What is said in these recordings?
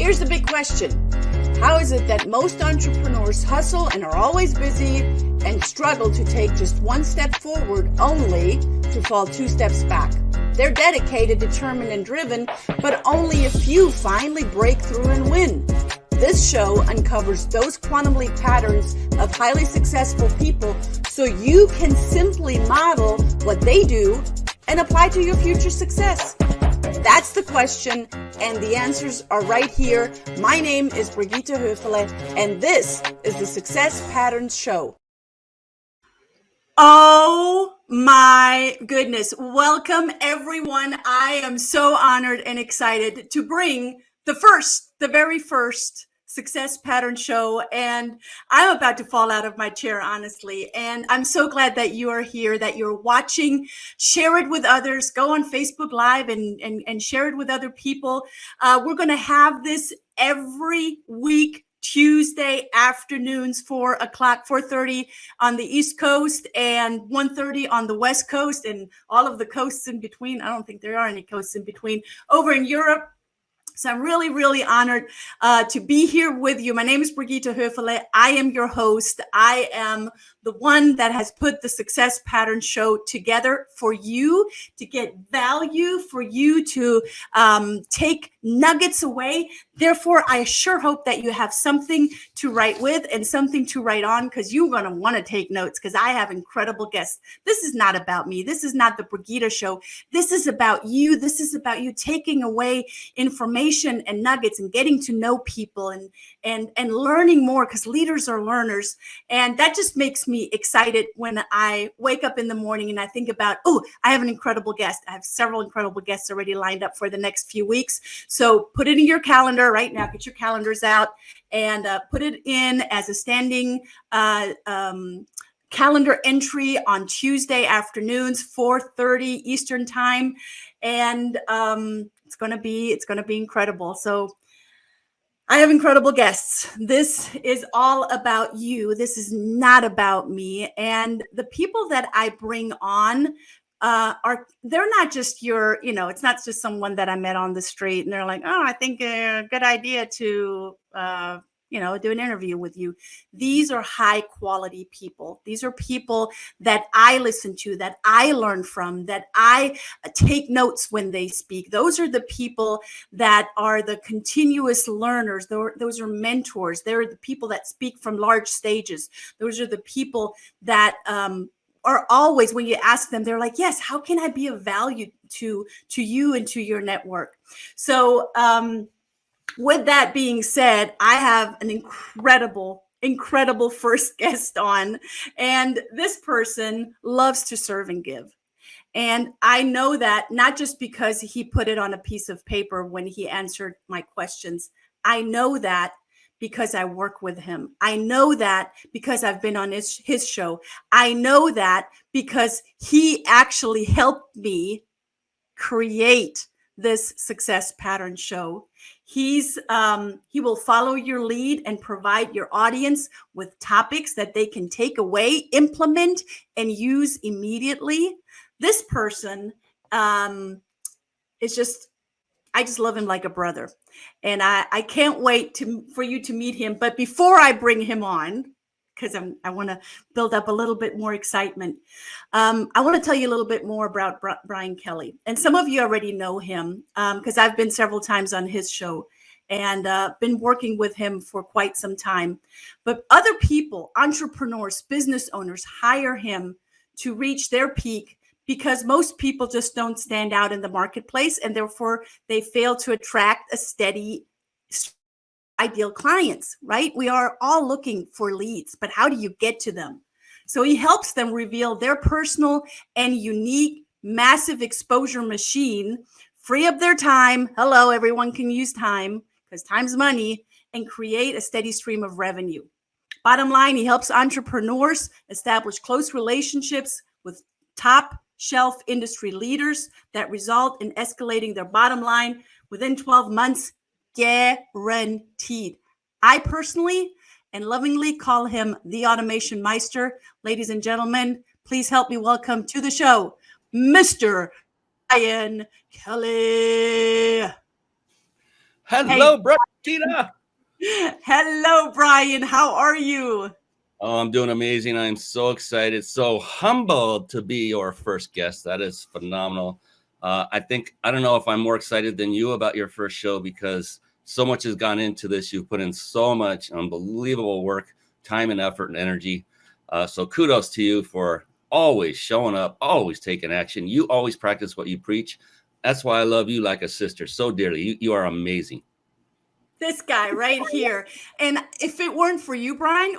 here's the big question. How is it that most entrepreneurs hustle and are always busy and struggle to take just one step forward only to fall two steps back? They're dedicated, determined, and driven, but only a few finally break through and win. This show uncovers those quantum leap patterns of highly successful people so you can simply model what they do and apply to your future success. That's the question, and the answers are right here. My name is Brigitte Höfele, and this is the Success Patterns Show. Oh my goodness. Welcome, everyone. I am so honored and excited to bring the very first Success Pattern Show, and I'm about to fall out of my chair, honestly, and I'm so glad that you are here, that you're watching. Share it with others. Go on Facebook Live and share it with other people. We're going to have this every week, Tuesday afternoons, 4:30 on the East Coast and 1:30 on the West Coast, and all of the coasts in between. I don't think there are any coasts in between over in Europe. So I'm really, really honored to be here with you. My name is Brigitte Höfele. I am your host. I am the one that has put the Success Pattern Show together for you to get value, for you to take nuggets away. Therefore, I sure hope that you have something to write with and something to write on, because you're going to want to take notes, because I have incredible guests. This is not about me. This is not the Brigitte Show. This is about you. This is about you taking away information and nuggets and getting to know people and learning more, because leaders are learners. And that just makes me excited when I wake up in the morning and I think about, oh, I have an incredible guest. I have several incredible guests already lined up for the next few weeks. So put it in your calendar right now. Get your calendars out and put it in as a standing calendar entry on Tuesday afternoons, 4:30 Eastern time. And it's going to be incredible. So I have incredible guests. This is all about you. This is not about me. And the people that I bring on they're not just it's not just someone that I met on the street and they're like, oh, I think a good idea to do an interview with you. These are high quality people. These are people that I listen to, that I learn from, that I take notes when they speak. Those are the people that are the continuous learners. Those are mentors. They're the people that speak from large stages. Those are the people that are always, when you ask them, they're like, yes, how can I be of value to you and to your network? So with that being said, I have an incredible first guest on, and this person loves to serve and give. And I know that not just because he put it on a piece of paper when he answered my questions. I know that because I work with him. I know that because I've been on his show. I know that because he actually helped me create this Success Pattern Show. He will follow your lead and provide your audience with topics that they can take away, implement, and use immediately. This person I just love him like a brother. And I can't wait for you to meet him. But before I bring him on, because I want to build up a little bit more excitement, I want to tell you a little bit more about Brian Kelly. And some of you already know him because I've been several times on his show and been working with him for quite some time. But other people, entrepreneurs, business owners, hire him to reach their peak, because most people just don't stand out in the marketplace, and therefore they fail to attract a steady, ideal clients, right? We are all looking for leads, but how do you get to them? So he helps them reveal their personal and unique massive exposure machine, free up their time. Hello, everyone can use time because time's money, and create a steady stream of revenue. Bottom line, he helps entrepreneurs establish close relationships with top shelf industry leaders that result in escalating their bottom line within 12 months, guaranteed. I personally and lovingly call him the Automation Meister. Ladies and gentlemen, please help me welcome to the show, Mr. Brian Kelly. Hey, Hello, Tina. hello, Brian. How are you? Oh, I'm doing amazing. I'm so excited, so humbled to be your first guest. That is phenomenal. I don't know if I'm more excited than you about your first show because so much has gone into this. You've put in so much unbelievable work, time and effort and energy. So kudos to you for always showing up, always taking action. You always practice what you preach. That's why I love you like a sister so dearly. You are amazing. This guy right here. And if it weren't for you, Brian,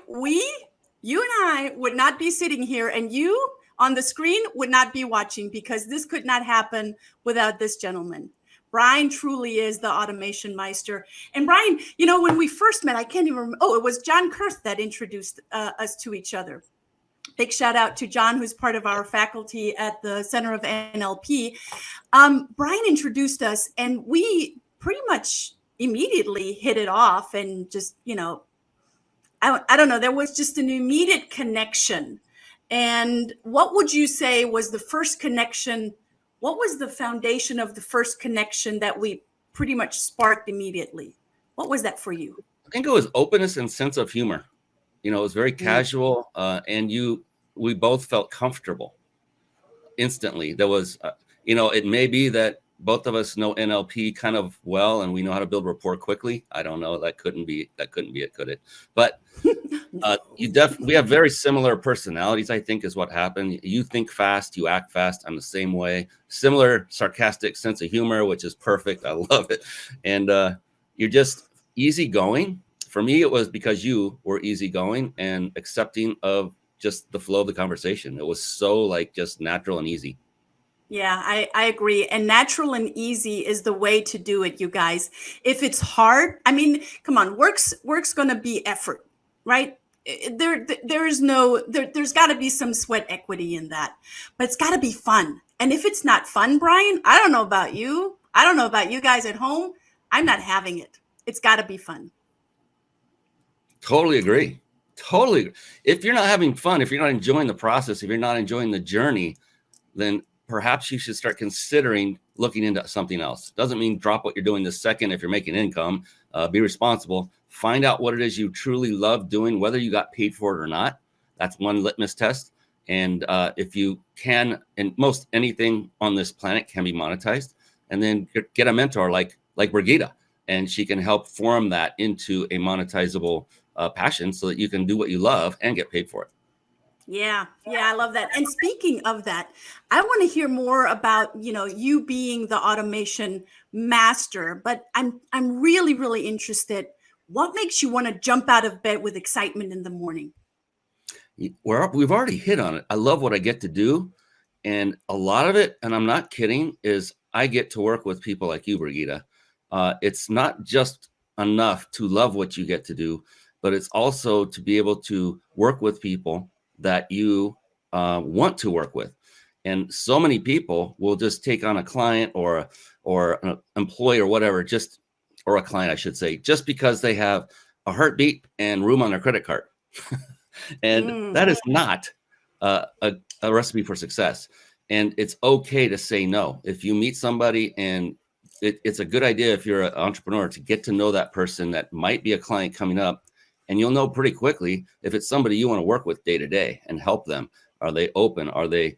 you and I would not be sitting here, and you on the screen would not be watching, because this could not happen without this gentleman. Brian truly is the automation meister. And Brian, when we first met, I can't even remember. Oh, it was John Kurth that introduced us to each other. Big shout out to John, who's part of our faculty at the Center of NLP. Brian introduced us, and we pretty much immediately hit it off, and just, I don't know, there was just an immediate connection. And what would you say was the first connection? What was the foundation of the first connection that we pretty much sparked immediately? What was that for you? I think it was openness and sense of humor. It was very casual, and we both felt comfortable instantly. There was, it may be that both of us know NLP kind of well, and we know how to build rapport quickly. I don't know. That couldn't be it, could it? But we have very similar personalities, I think, is what happened. You think fast, you act fast. I'm the same way. Similar sarcastic sense of humor, which is perfect. I love it. And you're just easygoing. For me, it was because you were easygoing and accepting of just the flow of the conversation. It was so just natural and easy. Yeah, I agree. And natural and easy is the way to do it, you guys. If it's hard, I mean, come on, work's going to be effort, right? There's got to be some sweat equity in that, but it's got to be fun. And if it's not fun, Brian, I don't know about you. I don't know about you guys at home. I'm not having it. It's got to be fun. Totally agree. Totally. If you're not having fun, if you're not enjoying the process, if you're not enjoying the journey, then perhaps you should start considering looking into something else. Doesn't mean drop what you're doing this second. If you're making income, be responsible. Find out what it is you truly love doing, whether you got paid for it or not. That's one litmus test. And if you can, and most anything on this planet can be monetized, and then get a mentor like Brigitte, and she can help form that into a monetizable passion so that you can do what you love and get paid for it. Yeah, I love that. And speaking of that, I want to hear more about, you being the automation master, but I'm really, really interested. What makes you want to jump out of bed with excitement in the morning? We've already hit on it. I love what I get to do. And a lot of it, and I'm not kidding, is I get to work with people like you, Brigitte. It's not just enough to love what you get to do, but it's also to be able to work with people that you want to work with. And so many people will just take on a client or an employee or whatever, or a client, I should say, just because they have a heartbeat and room on their credit card. And that is not a recipe for success. And it's okay to say no. If you meet somebody, and it's a good idea if you're an entrepreneur to get to know that person that might be a client coming up. And you'll know pretty quickly if it's somebody you want to work with day to day and help them. Are they open? Are they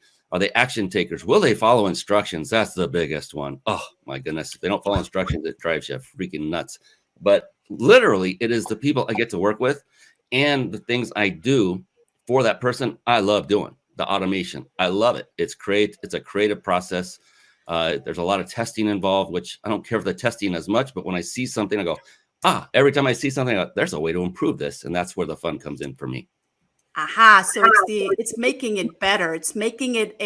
action takers? Will they follow instructions? That's the biggest one. Oh my goodness. If they don't follow instructions, it drives you freaking nuts. But literally, it is the people I get to work with and the things I do for that person I love doing. The automation, I love it. It's a creative process. There's a lot of testing involved, which I don't care for the testing as much, but when I see something, I go, every time I see something, there's a way to improve this. And that's where the fun comes in for me. Aha. So it's making it better. It's making it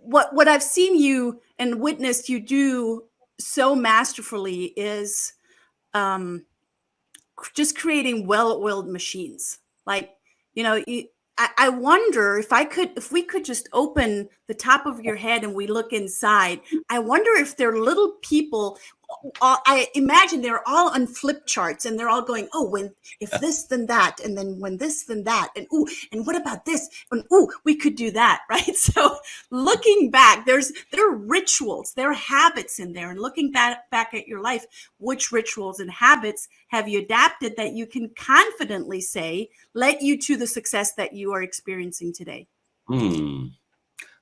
what I've seen you and witnessed you do so masterfully is just creating well-oiled machines. I wonder if we could just open the top of your head and we look inside. I wonder if there are little people. I imagine they're all on flip charts and they're all going, oh, when if this then that, and then when this then that, and ooh, and what about this, and ooh, we could do that, right? So looking back, there are rituals, there are habits in there, and looking back at your life, which rituals and habits have you adapted that you can confidently say led you to the success that you are experiencing today?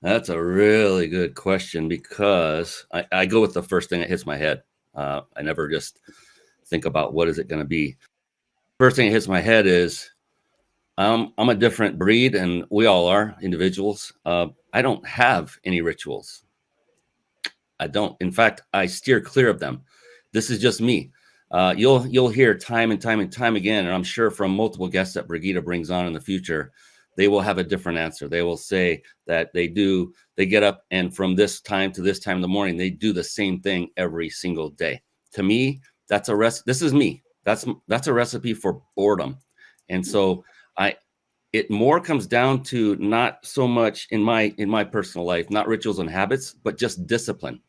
That's a really good question, because I go with the first thing that hits my head. I never just think about what is it going to be. First thing that hits my head is I'm a different breed, and we all are individuals. I don't have any rituals. I don't. In fact, I steer clear of them. This is just me. You'll hear time and time and time again, and I'm sure from multiple guests that Brigitte brings on in the future, they will have a different answer. They will say that they get up and from this time to this time in the morning, they do the same thing every single day. To me, that's a this is me. That's a recipe for boredom. And so it more comes down to not so much in my personal life, not rituals and habits, but just discipline.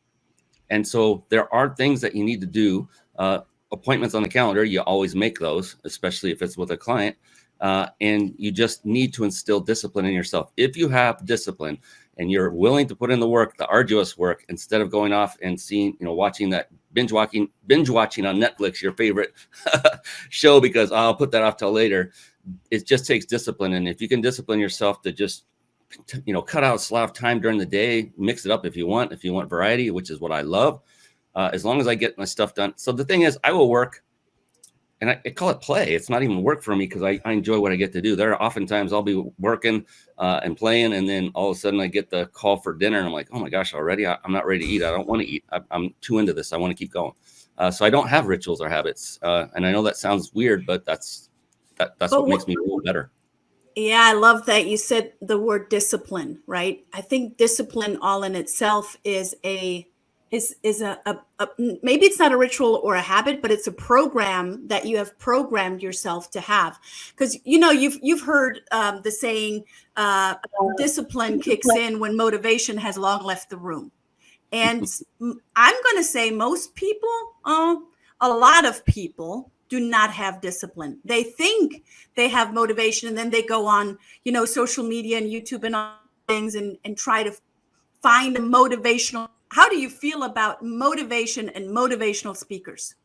And so there are things that you need to do. Appointments on the calendar, you always make those, especially if it's with a client. And you just need to instill discipline in yourself. If you have discipline and you're willing to put in the work, the arduous work, instead of going off and seeing, watching that binge watching on Netflix, your favorite show, because I'll put that off till later. It just takes discipline. And if you can discipline yourself to just, cut out a slot of time during the day, mix it up if you want variety, which is what I love, as long as I get my stuff done. So the thing is, I will work. And I call it play. It's not even work for me, because I enjoy what I get to do. There are oftentimes I'll be working and playing, and then all of a sudden I get the call for dinner, and I'm like, oh my gosh, already? I'm not ready to eat. I don't want to eat. I'm too into this. I want to keep going. So I don't have rituals or habits. And I know that sounds weird, but that's what makes me feel better. Yeah, I love that you said the word discipline, right? I think discipline all in itself is a maybe it's not a ritual or a habit, but it's a program that you have programmed yourself to have. Because you've heard the saying, discipline kicks in when motivation has long left the room. And I'm going to say most people, a lot of people, do not have discipline. They think they have motivation, and then they go on, social media and YouTube and all things, and try to find a motivational. How do you feel about motivation and motivational speakers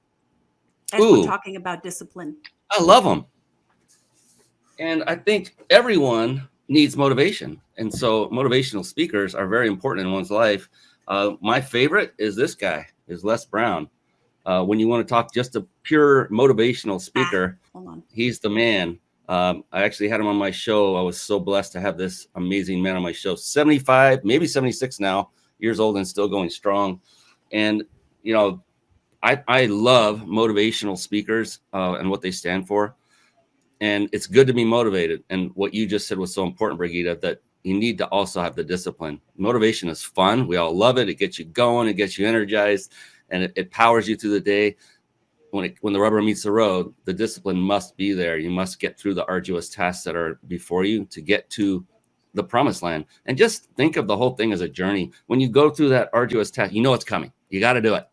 as we're talking about discipline? I love them. And I think everyone needs motivation. And so motivational speakers are very important in one's life. My favorite is this guy, is Les Brown. When you want to talk just a pure motivational speaker, he's the man. I actually had him on my show. I was so blessed to have this amazing man on my show. 75, maybe 76 now, years old, and still going strong. And, I love motivational speakers and what they stand for. And it's good to be motivated. And what you just said was so important, Brigitte, that you need to also have the discipline. Motivation is fun. We all love it. It gets you going. It gets you energized, and it powers you through the day. When the rubber meets the road, the discipline must be there. You must get through the arduous tasks that are before you to get to the promised land. And just think of the whole thing as a journey. When you go through that arduous task, it's coming. You got to do it.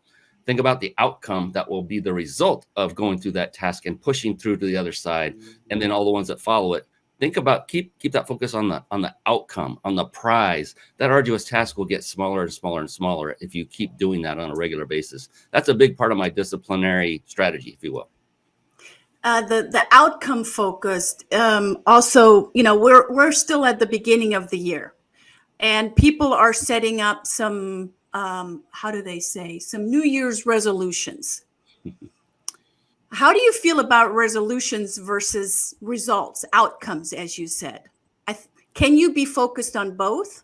Think about the outcome that will be the result of going through that task and pushing through to the other side, and then all the ones that follow it. Think about keep that focus on the outcome, on the prize. That arduous task will get smaller and smaller and smaller if you keep doing that on a regular basis. That's a big part of my disciplinary strategy, if you will. The outcome focused. Also, we're still at the beginning of the year, and people are setting up some how do they say, some New Year's resolutions. How do you feel about resolutions versus results, outcomes, as you said? Can you be focused on both?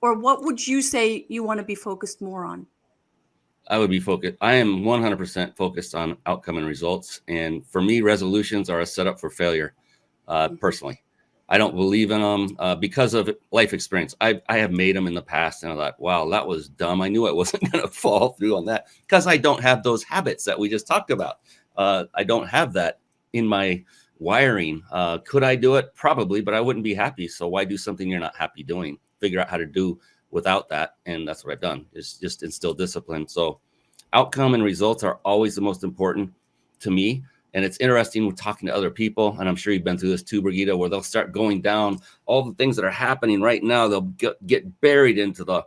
Or what would you say you want to be focused more on? I would be focused. I am 100% focused on outcome and results. And for me, resolutions are a setup for failure, personally. I don't believe in them because of life experience. I have made them in the past, and I thought, wow, that was dumb. I knew I wasn't going to fall through on that because I don't have those habits that we just talked about. I don't have that in my wiring. Could I do it? Probably, but I wouldn't be happy. So why do something you're not happy doing? Figure out how to do without that. And that's what I've done, is just instill discipline. So Outcome and results are always the most important to me. And it's interesting with talking to other people, and I'm sure you've been through this too, Brigida, where they'll start going down all the things that are happening right now. They'll get buried into the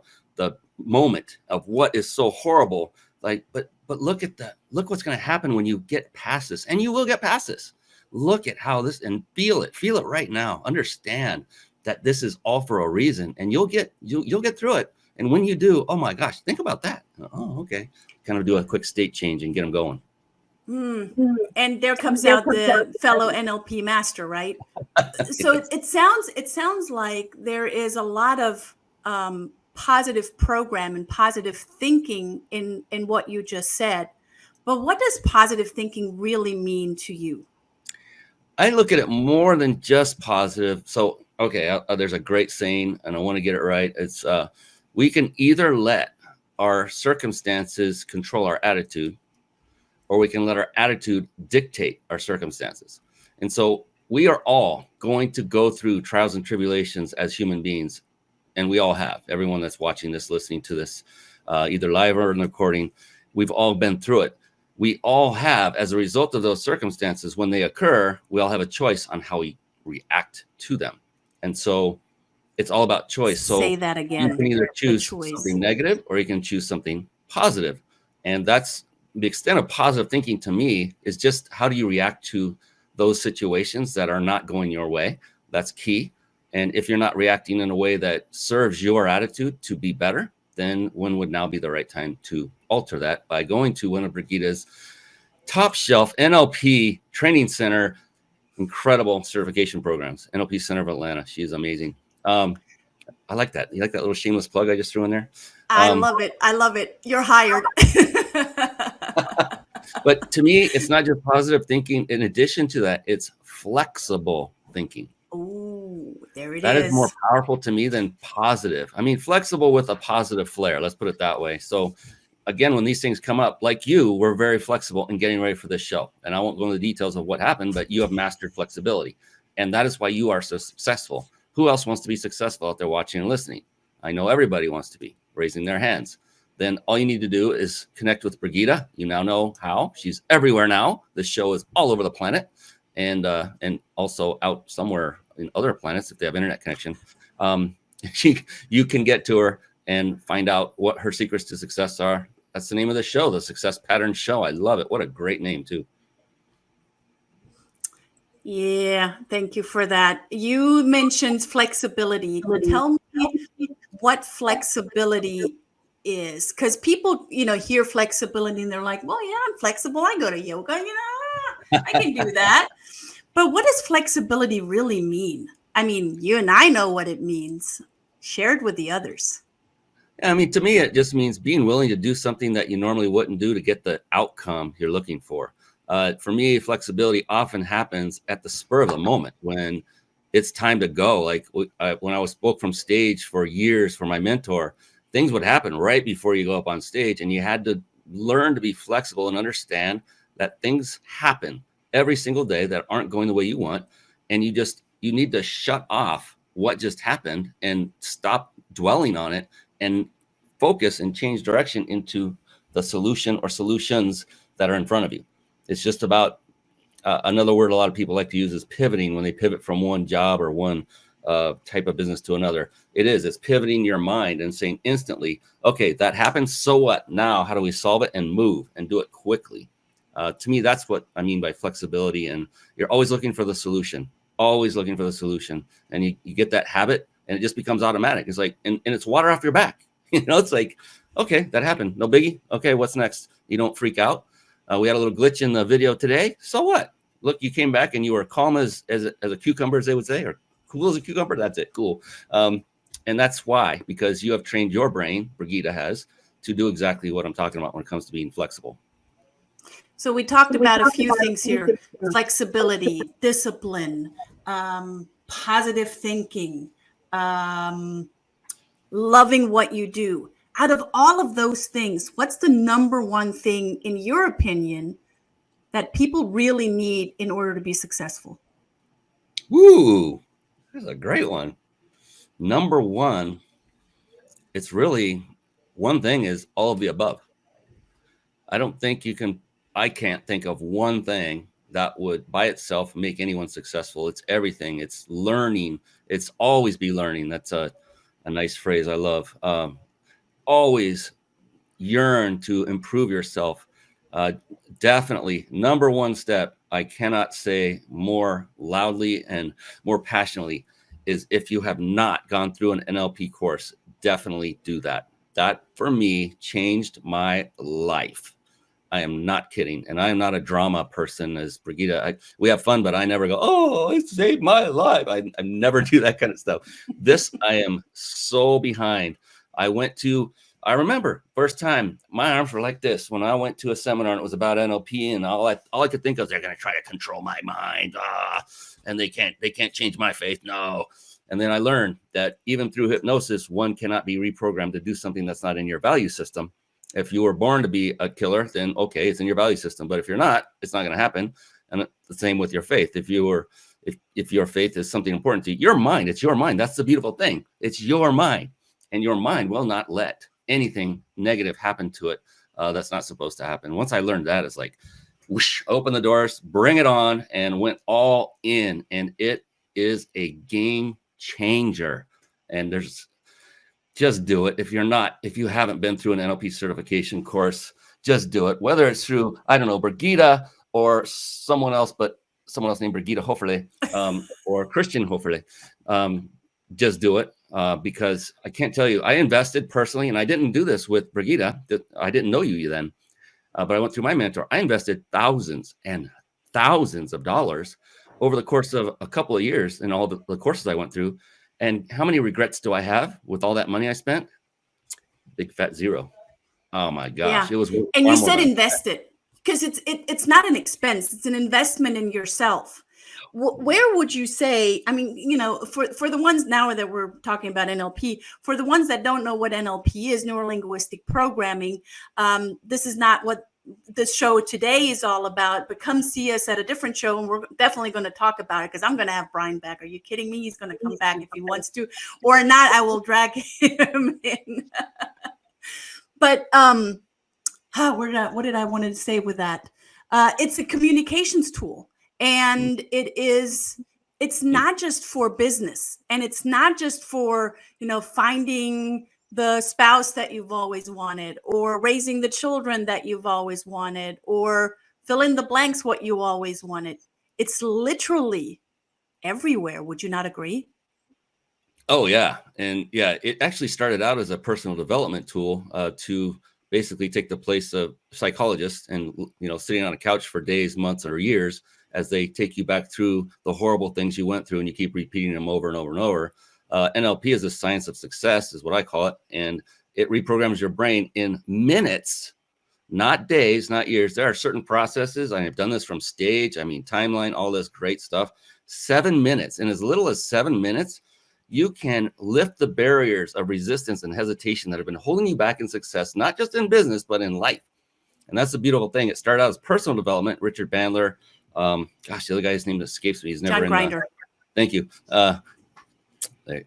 moment of what is so horrible. Like, but look what's going to happen when you get past this, and you will get past this. Look at how this, and feel it right now. Understand that this is all for a reason, and you'll get through it. And when you do, oh my gosh, think about that. Oh, okay. Kind of do a quick state change and get them going. And there comes out the fellow NLP master, right? So it sounds like there is a lot of positive program and positive thinking in what you just said. But what does positive thinking really mean to you? I look at it more than just positive. So, okay, there's a great saying, and I want to get it right. It's we can either let our circumstances control our attitude, or we can let our attitude dictate our circumstances. And so we are all going to go through trials and tribulations as human beings. And we all have. Everyone that's watching this, listening to this, either live or in the recording, we've all been through it. We all have, as a result of those circumstances, when they occur, we all have a choice on how we react to them. And so it's all about choice. So say that again. You can either choose something negative or you can choose something positive. And that's the extent of positive thinking to me, is just how do you react to those situations that are not going your way? That's key. And if you're not reacting in a way that serves your attitude to be better, then when would now be the right time to alter that by going to one of Brigida's top shelf NLP training center, incredible certification programs, NLP Center of Atlanta. She's amazing. I like that. You like that little shameless plug I just threw in there? I love it. I love it. You're hired. But to me, it's not just positive thinking. In addition to that, it's flexible thinking. Oh, there it is. That is more powerful to me than positive. I mean, flexible with a positive flair. Let's put it that way. So again, when these things come up, like you, we're very flexible in getting ready for this show. And I won't go into the details of what happened, but you have mastered flexibility. And that is why you are so successful. Who else wants to be successful out there watching and listening? I know everybody wants to be, raising their hands. Then all you need to do is connect with Brigida. You now know how. She's everywhere now. The show is all over the planet, and also out somewhere in other planets if they have internet connection. You can get to her and find out what her secrets to success are. That's the name of the show, the Success Pattern Show. I love it. What a great name too. Yeah, thank you for that. You mentioned flexibility. Tell me what flexibility is, because people, hear flexibility and they're like, well, yeah, I'm flexible. I go to yoga, I can do that. But what does flexibility really mean? I mean, you and I know what it means. Share it with the others. I mean, to me, it just means being willing to do something that you normally wouldn't do to get the outcome you're looking for. For me, flexibility often happens at the spur of the moment when it's time to go. Like when I was spoke from stage for years for my mentor, things would happen right before you go up on stage, and you had to learn to be flexible and understand that things happen every single day that aren't going the way you want. And you need to shut off what just happened and stop dwelling on it and focus and change direction into the solution or solutions that are in front of you. It's just about another word a lot of people like to use is pivoting when they pivot from one job or one type of business to another. It's pivoting your mind and saying instantly, okay, that happened. So what? Now, how do we solve it and move and do it quickly? To me, that's what I mean by flexibility. And you're always looking for the solution, And you get that habit and it just becomes automatic. It's like, and it's water off your back. It's like, okay, that happened. No biggie. Okay, what's next? You don't freak out. We had a little glitch in the video today. So what? Look, you came back and you were calm as a cucumber, as they would say, or cool as a cucumber. That's it. Cool. And that's why, because you have trained your brain, Brigida has, to do exactly what I'm talking about when it comes to being flexible. So we talked about a few things here: flexibility, discipline, positive thinking, loving what you do. Out of all of those things, what's the number one thing, in your opinion, that people really need in order to be successful? Ooh, that's a great one. Number one, it's really one thing is all of the above. I don't think you can, I can't think of one thing that would by itself make anyone successful. It's everything. It's learning. It's always be learning. That's a nice phrase I love. Always yearn to improve yourself. Definitely number one step, I cannot say more loudly and more passionately, is if you have not gone through an NLP course, definitely do that. That for me changed my life. I am not kidding. And I am not a drama person as Brigitte. We have fun, but I never go, oh, it saved my life. I never do that kind of stuff. This, I am so behind. I remember first time my arms were like this when I went to a seminar and it was about NLP, and all I could think of, they're going to try to control my mind. And they can't change my faith. No. And then I learned that even through hypnosis, one cannot be reprogrammed to do something that's not in your value system. If you were born to be a killer, then okay, it's in your value system. But if you're not, it's not going to happen. And the same with your faith. If your faith is something important to you, your mind, it's your mind. That's the beautiful thing. It's your mind, and your mind will not let anything negative happen to it. That's not supposed to happen. Once I learned that, it's like, whoosh, open the doors, bring it on, and went all in. And it is a game changer. And just do it. If you haven't been through an NLP certification course, just do it. Whether it's through, I don't know, Brigitte or someone else named Brigitte Hoferle, or Christian Hoferle. Just do it. Because I can't tell you, I invested personally, and I didn't do this with Brigitte. I didn't know you then, but I went through my mentor. I invested thousands and thousands of dollars over the course of a couple of years in all the courses I went through. And how many regrets do I have with all that money I spent? Big fat zero. Oh my gosh. Yeah. It was. And you said invested, because it's not an expense. It's an investment in yourself. Where would you say, I mean, for the ones now that we're talking about NLP, for the ones that don't know what NLP is, neuro-linguistic programming, this is not what this show today is all about, but come see us at a different show, and we're definitely going to talk about it, because I'm going to have Brian back. Are you kidding me? He's going to come back if he wants to, or not, I will drag him in. But what did I want to say with that? It's a communications tool. And it's not just for business, and it's not just for, finding the spouse that you've always wanted, or raising the children that you've always wanted, or fill in the blanks what you always wanted. It's literally everywhere. Would you not agree? Oh, yeah. And yeah, it actually started out as a personal development tool to basically take the place of psychologists and, sitting on a couch for days, months, or years as they take you back through the horrible things you went through, and you keep repeating them over and over and over. NLP is the science of success, is what I call it. And it reprograms your brain in minutes, not days, not years. There are certain processes. I have done this from Stage, Timeline, all this great stuff. 7 minutes. In as little as 7 minutes, you can lift the barriers of resistance and hesitation that have been holding you back in success, not just in business, but in life. And that's the beautiful thing. It started out as personal development. Richard Bandler, the other guy's name escapes me. He's never John Grinder. Thank you.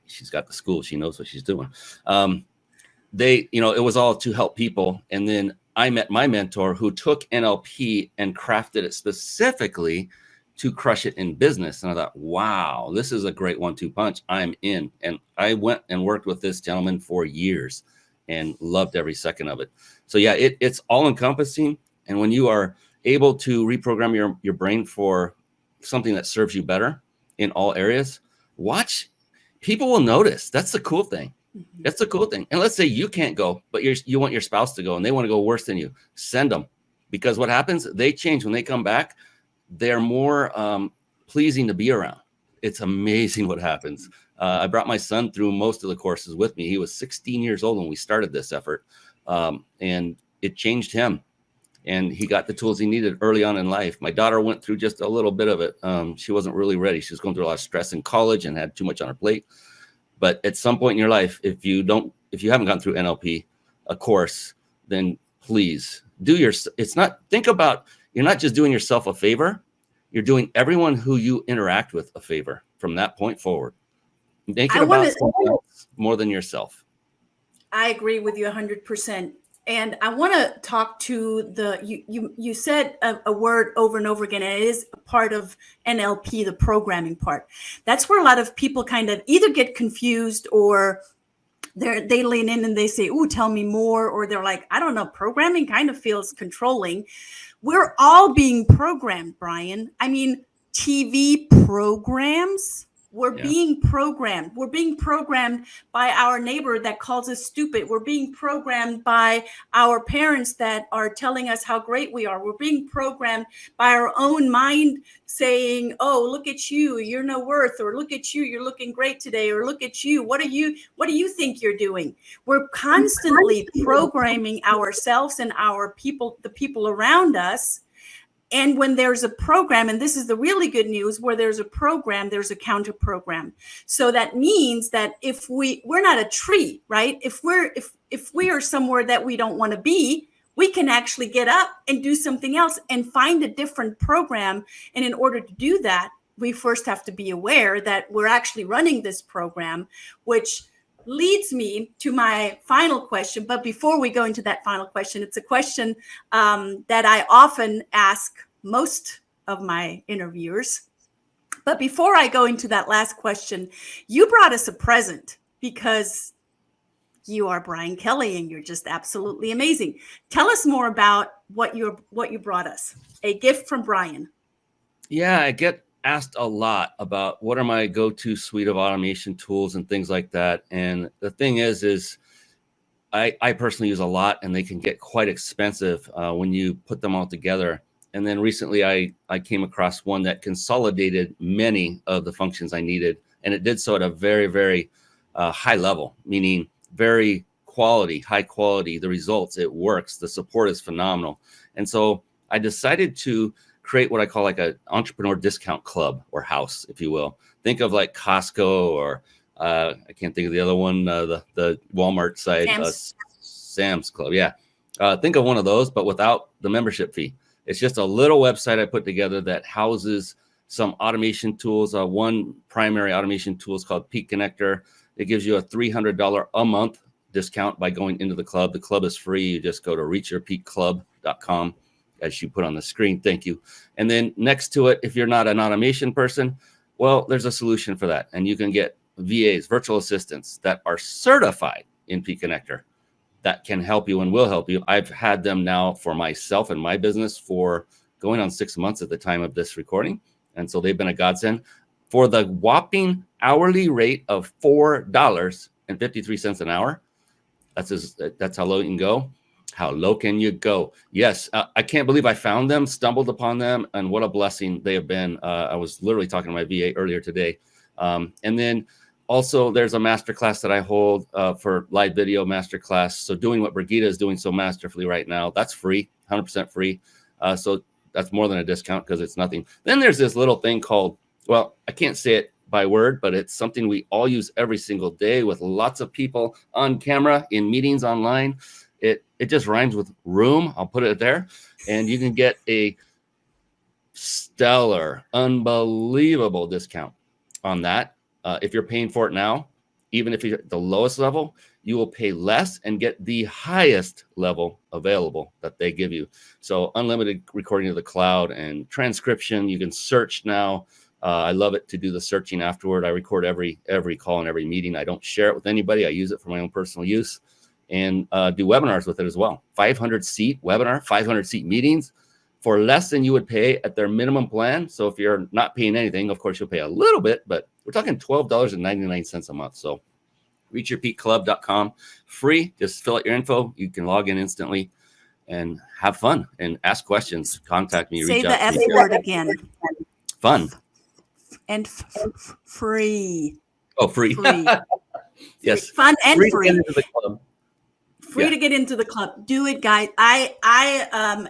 She's got the school. She knows what she's doing. It was all to help people. And then I met my mentor, who took NLP and crafted it specifically to crush it in business. And I thought, wow, this is a great 1-2 punch. I'm in. And I went and worked with this gentleman for years and loved every second of it. So yeah, it's all encompassing. And when you are able to reprogram your brain for something that serves you better in all areas, watch, people will notice. That's the cool thing. Mm-hmm. That's the cool thing. And let's say you can't go, but you want your spouse to go, and they want to go worse than you. Send them, because what happens? They change when they come back. They're more pleasing to be around. It's amazing what happens. I brought my son through most of the courses with me. He was 16 years old when we started this effort, and it changed him. And he got the tools he needed early on in life. My daughter went through just a little bit of it. She wasn't really ready. She was going through a lot of stress in college and had too much on her plate. But at some point in your life, if you haven't gone through NLP, a course, then please think about, you're not just doing yourself a favor. You're doing everyone who you interact with a favor from that point forward. Make it about someone else more than yourself. I agree with you 100%. And I want to talk to you said a word over and over again, and it is a part of NLP, the programming part. That's where a lot of people kind of either get confused or they lean in and they say, "Ooh, tell me more," or they're like, "I don't know, programming kind of feels controlling." We're all being programmed, Brian. I mean, TV programs, we're being programmed. We're being programmed by our neighbor that calls us stupid. We're being programmed by our parents that are telling us how great we are. We're being programmed by our own mind saying, "Oh, look at you, you're no worth," or "Look at you, you're looking great today," or "Look at you, what do you think you're doing?" We're constantly programming ourselves and the people around us. And when there's a program, and this is the really good news, where there's a program, there's a counter program. So that means that if we're not a tree, right? If we are somewhere that we don't want to be, we can actually get up and do something else and find a different program. And in order to do that, we first have to be aware that we're actually running this program, which leads me to my final question. But before we go into that final question, it's a question that I often ask most of my interviewers. But before I go into that last question, you brought us a present because you are Brian Kelly and you're just absolutely amazing. Tell us more about what you brought us. A gift from Brian. Yeah, I get asked a lot about what are my go-to suite of automation tools and things like that. And the thing is I personally use a lot, and they can get quite expensive when you put them all together. And then recently I came across one that consolidated many of the functions I needed, and it did so at a very, very high level, meaning very high quality, the results, it works, the support is phenomenal. And so I decided to create what I call like an entrepreneur discount club or house, if you will. Think of like Costco or I can't think of the other one, the Walmart side, Sam's Club. Yeah. Think of one of those, but without the membership fee. It's just a little website I put together that houses some automation tools. One primary automation tool is called Peak Connector. It gives you a $300 a month discount by going into the club. The club is free. You just go to reachyourpeakclub.com. as you put on the screen. Thank you. And then next to it, if you're not an automation person, well, there's a solution for that. And you can get VAs, virtual assistants that are certified in Peak Connector that can help you and will help you. I've had them now for myself and my business for going on 6 months at the time of this recording. And so they've been a godsend for the whopping hourly rate of $4.53 an hour. That's how low you can go. How low can you go? Yes, I can't believe I found them, stumbled upon them, and what a blessing they have been. I was literally talking to my VA earlier today. And then also there's a masterclass that I hold for live video masterclass. So doing what Brigitte is doing so masterfully right now, that's free, 100% free. So that's more than a discount because it's nothing. Then there's this little thing called, well, I can't say it by word, but it's something we all use every single day with lots of people on camera in meetings online. It just rhymes with room. I'll put it there. And you can get a stellar, unbelievable discount on that. If you're paying for it now, even if you're at the lowest level, you will pay less and get the highest level available that they give you. So unlimited recording to the cloud and transcription. You can search now. I love it to do the searching afterward. I record every call and every meeting. I don't share it with anybody. I use it for my own personal use. And do webinars with it as well. 500-seat webinar, 500-seat meetings for less than you would pay at their minimum plan. So if you're not paying anything, of course, you'll pay a little bit, but we're talking $12.99 a month. So reachyourpeakclub.com, free. Just fill out your info. You can log in instantly and have fun and ask questions. Contact me. Say the F word again. Fun. And free. Oh, free. Yes. Fun and free. To the club. Free to get into the club. Do it, guys. I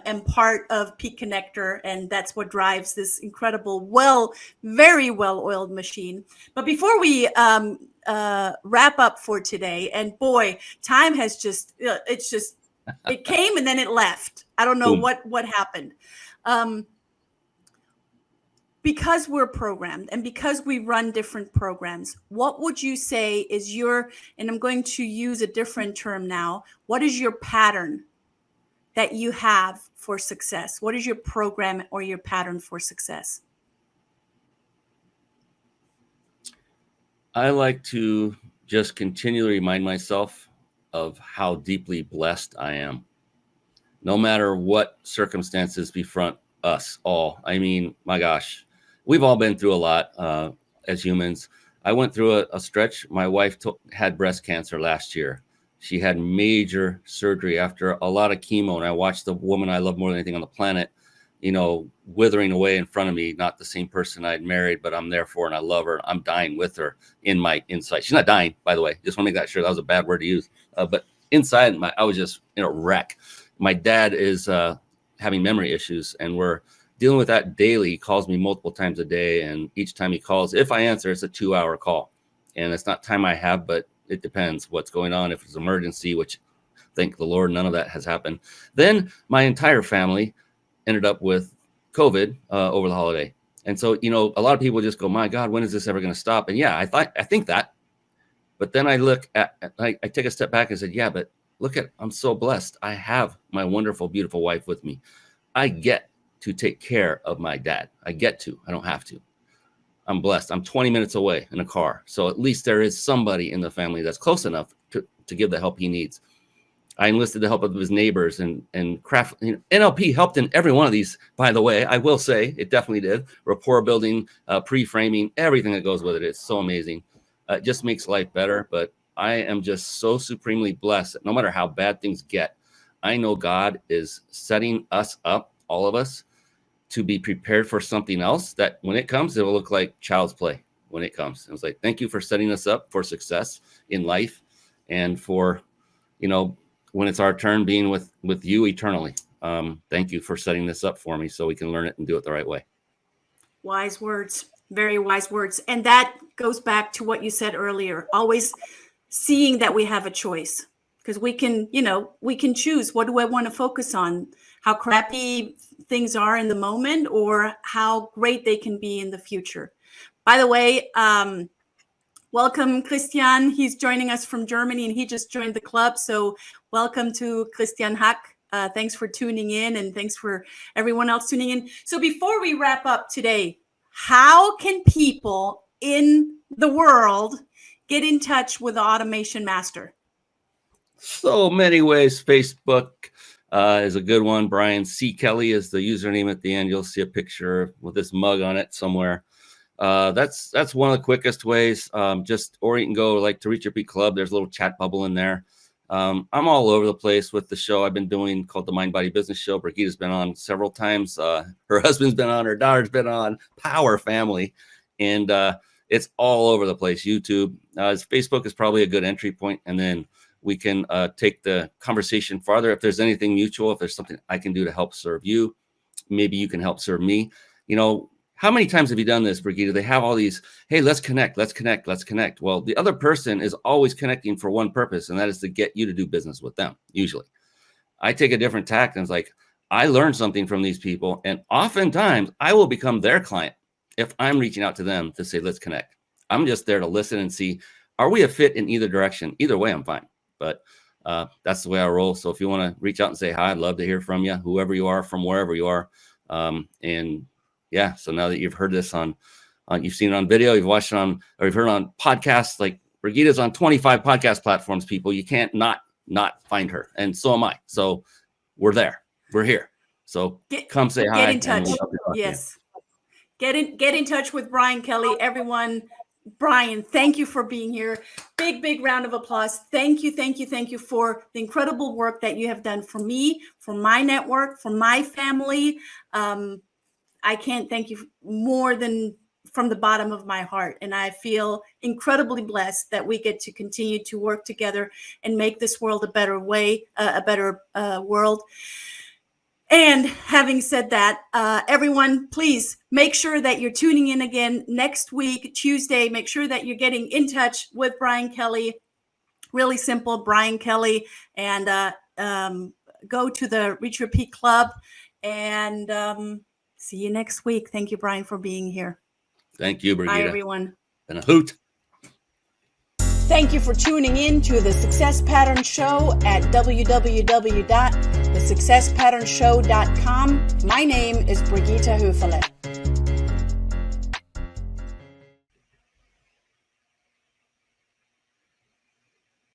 am part of Peak Connector, and that's what drives this incredible, very well-oiled machine. But before we wrap up for today, and boy, time has it came and then it left. I don't know what happened. because we're programmed and because we run different programs, what would you say is your, and I'm going to use a different term now, what is your pattern that you have for success? What is your program or your pattern for success? I like to just continually remind myself of how deeply blessed I am, no matter what circumstances befront us all. I mean, my gosh, we've all been through a lot as humans. I went through a stretch. My wife had breast cancer last year. She had major surgery after a lot of chemo, and I watched the woman I love more than anything on the planet, you know, withering away in front of me. Not the same person I'd married, but I'm there for her and I love her. I'm dying with her in my inside. She's not dying, by the way. Just want to make that sure. That was a bad word to use. But inside, I was just in a wreck. My dad is having memory issues, and we're dealing with that daily. He calls me multiple times a day, and each time he calls, if I answer, it's a 2-hour call. And it's not time I have, but it depends what's going on. If it's an emergency, which thank the Lord, none of that has happened. Then my entire family ended up with COVID over the holiday. And so, you know, a lot of people just go, my God, when is this ever going to stop? And yeah, I think that. But then I look at, I take a step back and said, yeah, but look at, I'm so blessed. I have my wonderful, beautiful wife with me. I get to take care of my dad. I don't have to. I'm blessed. I'm 20 minutes away in a car. So at least there is somebody in the family that's close enough to give the help he needs. I enlisted the help of his neighbors and craft. You know, NLP helped in every one of these, by the way. I will say it definitely did. Rapport building, pre-framing, everything that goes with it. It's so amazing. It just makes life better. But I am just so supremely blessed that no matter how bad things get, I know God is setting us up, all of us, to be prepared for something else that when it comes, it will look like child's play when it comes. I was like, thank you for setting us up for success in life and for, you know, when it's our turn being with you eternally. Thank you for setting this up for me so we can learn it and do it the right way. Wise words, very wise words. And that goes back to what you said earlier, always seeing that we have a choice, because we can, you know, we can choose. What do I want to focus on? How crappy things are in the moment or how great they can be in the future. By the way, welcome, Christian. He's joining us from Germany and he just joined the club. So welcome to Christian Hack. Thanks for tuning in and thanks for everyone else tuning in. So before we wrap up today, how can people in the world get in touch with the Automation Master? So many ways. Facebook is a good one. Brian C. Kelly is the username at the end. You'll see a picture with this mug on it somewhere. That's one of the quickest ways. Just, or you can go like to Reach Your Peak Club. There's a little chat bubble in there. I'm all over the place with the show I've been doing called the Mind Body Business Show. Brigitta's been on several times. Her husband's been on, her daughter's been on. Power family. And it's all over the place. YouTube, Facebook is probably a good entry point. And then we can take the conversation farther. If there's anything mutual, if there's something I can do to help serve you, maybe you can help serve me. You know, how many times have you done this, Brigitte? They have all these, hey, let's connect. Well, the other person is always connecting for one purpose, and that is to get you to do business with them, usually. I take a different tack, and it's like, I learned something from these people, and oftentimes I will become their client if I'm reaching out to them to say, let's connect. I'm just there to listen and see, are we a fit in either direction? Either way, I'm fine. But that's the way I roll. So if you want to reach out and say hi, I'd love to hear from you, whoever you are, from wherever you are. And yeah, so now that you've heard this on you've seen it on video, you've watched it on, or you've heard it on podcasts, like Brigitta's on 25 podcast platforms, people. You can't not find her. And so am I. So we're there. We're here. So come say hi. Get in touch. Yes. Get in touch with Brian Kelly, everyone. Brian, thank you for being here. Big round of applause. Thank you for the incredible work that you have done for me, for my network, for my family. I can't thank you more than from the bottom of my heart. And I feel incredibly blessed that we get to continue to work together and make this world a better way, a better world. And having said that, everyone, please make sure that you're tuning in again next week, Tuesday. Make sure that you're getting in touch with Brian Kelly. Really simple, Brian Kelly. And go to the Reach Your Peak Club and See you next week. Thank you, Brian, for being here. Thank you, Bye, Brigida. everyone. And a hoot. Thank you for tuning in to the Success Pattern Show at www.thesuccesspatternshow.com. My name is Brigitte Höfele.